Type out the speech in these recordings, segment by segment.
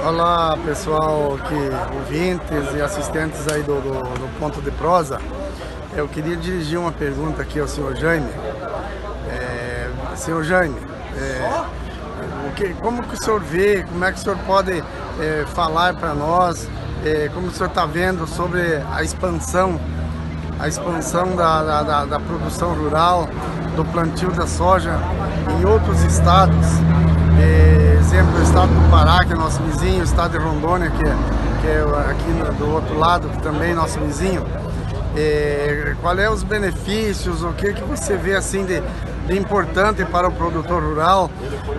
Olá pessoal, ouvintes e assistentes aí do Ponto de Prosa. Eu queria dirigir uma pergunta aqui ao senhor Jaime. Senhor Jaime, como que o senhor vê, como é que o senhor pode falar para nós, como o senhor está vendo sobre a expansão da produção rural, do plantio da soja em outros estados? Exemplo, o estado do Pará, que é nosso vizinho, o estado de Rondônia, que é aqui do outro lado, que também é nosso vizinho. Qual é os benefícios, o que você vê assim de importante para o produtor rural,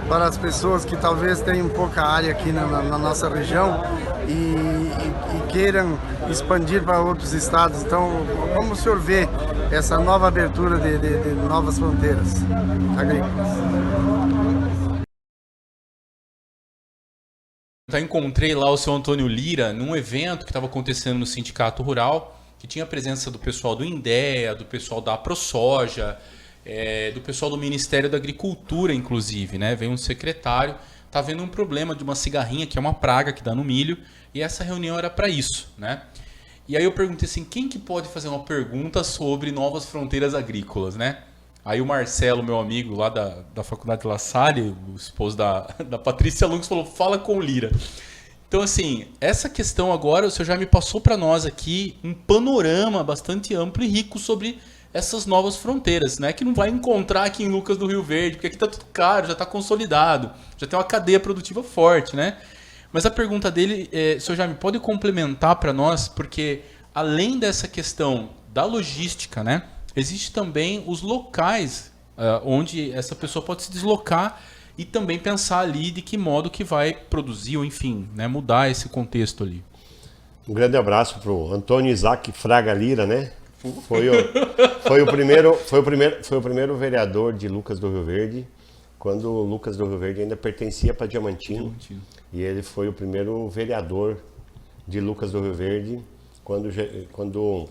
para as pessoas que talvez tenham pouca área aqui na nossa região e queiram expandir para outros estados? Então, como o senhor vê essa nova abertura de novas fronteiras agrícolas? Eu encontrei lá o seu Antônio Lira num evento que estava acontecendo no Sindicato Rural, que tinha a presença do pessoal do INDEA, do pessoal da ProSoja, do pessoal do Ministério da Agricultura, inclusive, né? Veio um secretário, tá vendo um problema de uma cigarrinha, que é uma praga que dá no milho, e essa reunião era para isso, né? E aí eu perguntei assim, quem que pode fazer uma pergunta sobre novas fronteiras agrícolas, né? Aí o Marcelo, meu amigo lá da Faculdade La Salle, o esposo da Patrícia Lungos, falou, fala com o Lira. Então, assim, essa questão agora, o senhor já me passou para nós aqui um panorama bastante amplo e rico sobre essas novas fronteiras, né? Que não vai encontrar aqui em Lucas do Rio Verde, porque aqui está tudo caro, já está consolidado, já tem uma cadeia produtiva forte, né? Mas a pergunta dele, o senhor já me pode complementar para nós, porque além dessa questão da logística, né? Existe também os locais onde essa pessoa pode se deslocar e também pensar ali de que modo que vai produzir, ou enfim, né, mudar esse contexto ali. Um grande abraço para o Antônio Isaac Fraga Lira, né? Foi o primeiro vereador de Lucas do Rio Verde, quando Lucas do Rio Verde ainda pertencia para Diamantino. E ele foi o primeiro vereador de Lucas do Rio Verde quando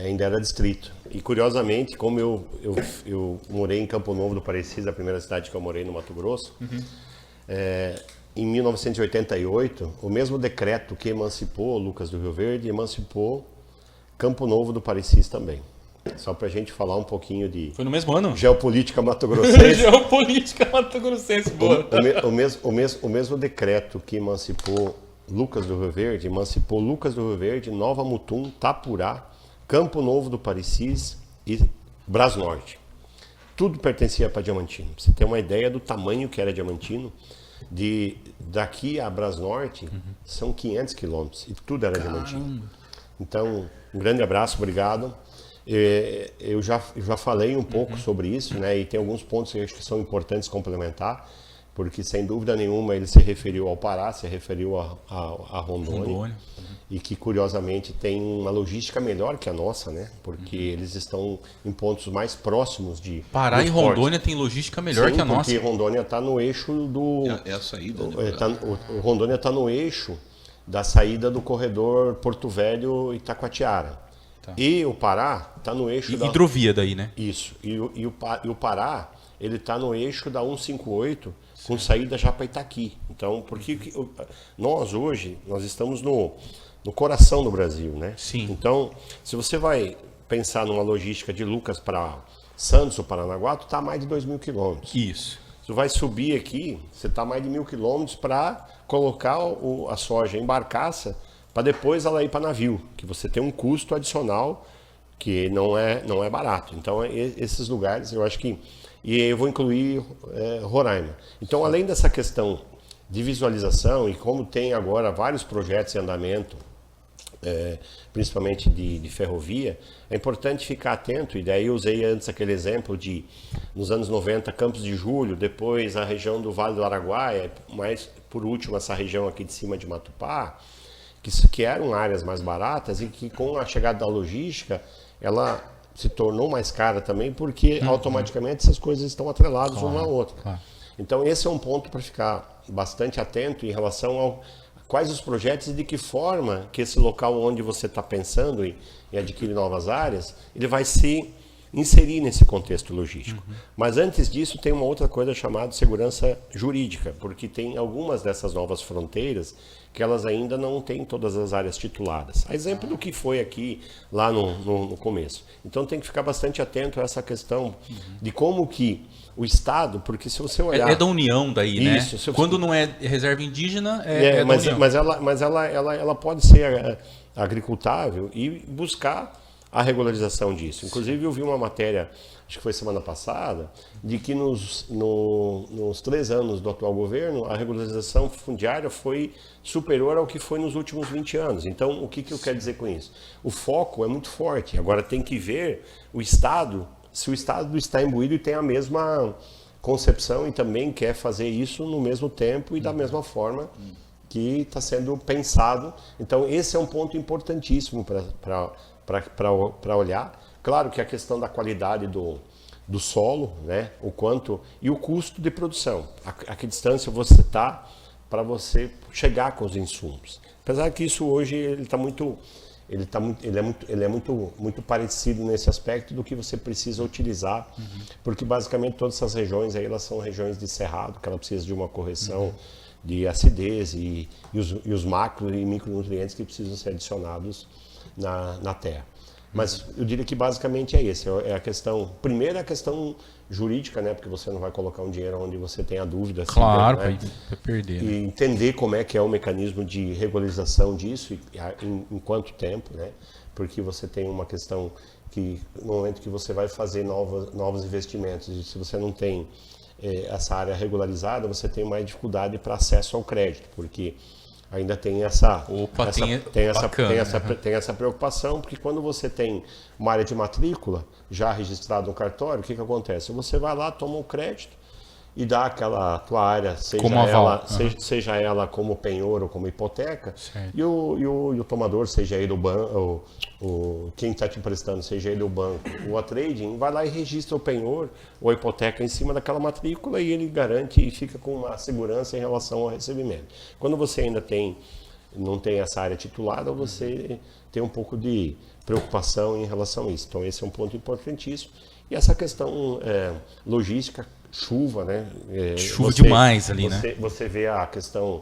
ainda era distrito. E curiosamente, como eu morei em Campo Novo do Parecis, a primeira cidade que eu morei no Mato Grosso, em 1988, o mesmo decreto que emancipou Lucas do Rio Verde, emancipou Campo Novo do Parecis também. Só pra gente falar um pouquinho de... Foi no mesmo ano? Geopolítica mato-grossense. Geopolítica mato-grossense, boa. O mesmo decreto que emancipou Lucas do Rio Verde, emancipou Lucas do Rio Verde, Nova Mutum, Tapurá, Campo Novo do Parecis e Brasnorte. Tudo pertencia para Diamantino. Pra você ter uma ideia do tamanho que era Diamantino, daqui a Brasnorte são 500 quilômetros e tudo era Diamantino. Então, um grande abraço, obrigado. Eu já falei um pouco sobre isso, né? E tem alguns pontos que eu acho que são importantes complementar, porque sem dúvida nenhuma ele se referiu ao Pará, se referiu a Rondônia. E que curiosamente tem uma logística melhor que a nossa, né? Porque eles estão em pontos mais próximos de Pará e Rondônia tem logística melhor que a nossa. Porque Rondônia está no eixo do... É a saída, né? Rondônia está no eixo da saída do corredor Porto Velho e Itacoatiara. Tá. E o Pará está no eixo da... Hidrovia daí, né? Isso. E o Pará, ele está no eixo da 158, com saída já para Itaqui. Então, porque nós hoje, nós estamos no coração do Brasil, né? Sim. Então, se você vai pensar numa logística de Lucas para Santos ou Paranaguá, tu está a mais de 2.000 quilômetros. Isso. Tu vai subir aqui, você está a mais de 1.000 quilômetros para colocar a soja em barcaça, para depois ela ir para navio, que você tem um custo adicional que não é barato. Então, esses lugares, eu acho que... E eu vou incluir Roraima. Então, além dessa questão de visualização, e como tem agora vários projetos em andamento, principalmente de ferrovia, é importante ficar atento. E daí eu usei antes aquele exemplo de, nos anos 90, Campos de Julho, depois a região do Vale do Araguaia, mas por último essa região aqui de cima de Matupá, que eram áreas mais baratas e que com a chegada da logística, ela se tornou mais cara também, porque automaticamente essas coisas estão atreladas uma à outra. Claro. Então esse é um ponto para ficar bastante atento em relação ao quais os projetos e de que forma que esse local onde você está pensando em adquirir novas áreas, ele vai se inserir nesse contexto logístico. Mas antes disso tem uma outra coisa chamada segurança jurídica, porque tem algumas dessas novas fronteiras que elas ainda não têm todas as áreas tituladas. A exemplo do que foi aqui lá no começo. Então tem que ficar bastante atento a essa questão de como que o Estado, porque se você olhar... É da União daí, né? Isso, quando não é reserva indígena, é da mas, União. mas ela pode ser agricultável e buscar a regularização disso. Inclusive eu vi uma matéria, acho que foi semana passada, de que nos 3 anos do atual governo, a regularização fundiária foi superior ao que foi nos últimos 20 anos. Então, o que eu quero dizer com isso? O foco é muito forte. Agora tem que ver o Estado, se o Estado está imbuído e tem a mesma concepção e também quer fazer isso no mesmo tempo e da mesma forma que está sendo pensado. Então, esse é um ponto importantíssimo para olhar. Claro que a questão da qualidade do solo, né, o quanto e o custo de produção, a que distância você está para você chegar com os insumos. Apesar que isso hoje ele é muito parecido nesse aspecto do que você precisa utilizar, porque basicamente todas essas regiões aí elas são regiões de cerrado, que ela precisa de uma correção de acidez e os macro e micronutrientes que precisam ser adicionados na terra. Mas eu diria que basicamente é esse, é a questão, primeiro é a questão jurídica, né, porque você não vai colocar um dinheiro onde você tem a dúvida. Claro, né, para perder. E entender como é que é o mecanismo de regularização disso, em quanto tempo, né, porque você tem uma questão que no momento que você vai fazer novos investimentos, e se você não tem essa área regularizada, você tem mais dificuldade para acesso ao crédito, porque ainda tem essa preocupação, porque quando você tem uma área de matrícula já registrada no cartório, o que acontece? Você vai lá, toma o crédito e dá aquela tua área, seja ela como penhor ou como hipoteca, e o tomador, seja ele o banco, quem está te emprestando, seja ele o banco, ou a trading, vai lá e registra o penhor ou a hipoteca em cima daquela matrícula e ele garante e fica com uma segurança em relação ao recebimento. Quando você ainda não tem essa área titulada, você tem um pouco de preocupação em relação a isso. Então esse é um ponto importantíssimo. E essa questão logística, chuva, né? Chuva demais ali, né? Você vê a questão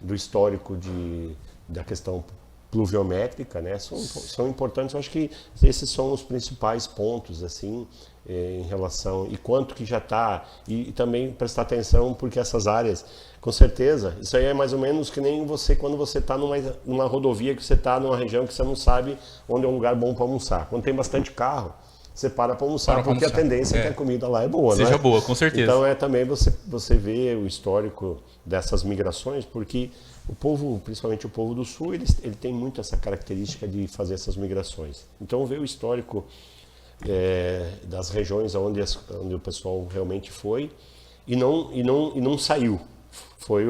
do histórico da questão pluviométrica, né? São importantes. Eu acho que esses são os principais pontos, assim, em relação e quanto que já está e também prestar atenção porque essas áreas, com certeza, isso aí é mais ou menos que nem você quando você está numa rodovia que você está numa região que você não sabe onde é um lugar bom para almoçar. Quando tem bastante carro, você para almoçar, porque a tendência é que a comida lá é boa, seja né? boa, com certeza. Então também você vê o histórico dessas migrações, porque o povo, principalmente o povo do sul, ele tem muito essa característica de fazer essas migrações. Então ver o histórico das regiões onde o pessoal realmente foi e não saiu. Foi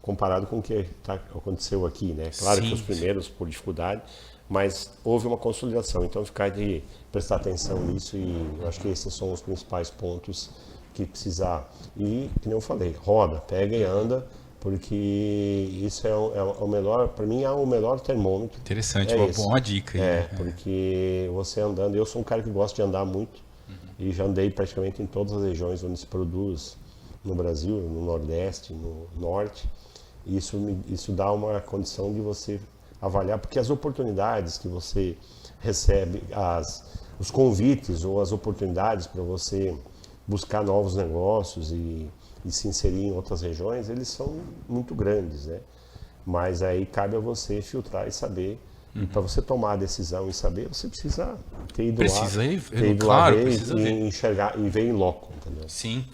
comparado com o que aconteceu aqui, né? Claro que os primeiros por dificuldade, mas houve uma consolidação. Então ficar de prestar atenção nisso e eu acho que esses são os principais pontos que precisar. E, como eu falei, roda, pega e anda, porque isso é o melhor, para mim é o melhor termômetro. Interessante, uma boa dica. Porque você andando, eu sou um cara que gosta de andar muito e já andei praticamente em todas as regiões onde se produz no Brasil, no Nordeste, no Norte. E isso dá uma condição de você avaliar, porque as oportunidades que você recebe, os convites ou as oportunidades para você buscar novos negócios e se inserir em outras regiões, eles são muito grandes, né? Mas aí cabe a você filtrar e saber. Para você tomar a decisão e saber, você precisa ter ido lá, ver e enxergar e ver em loco, entendeu? Sim.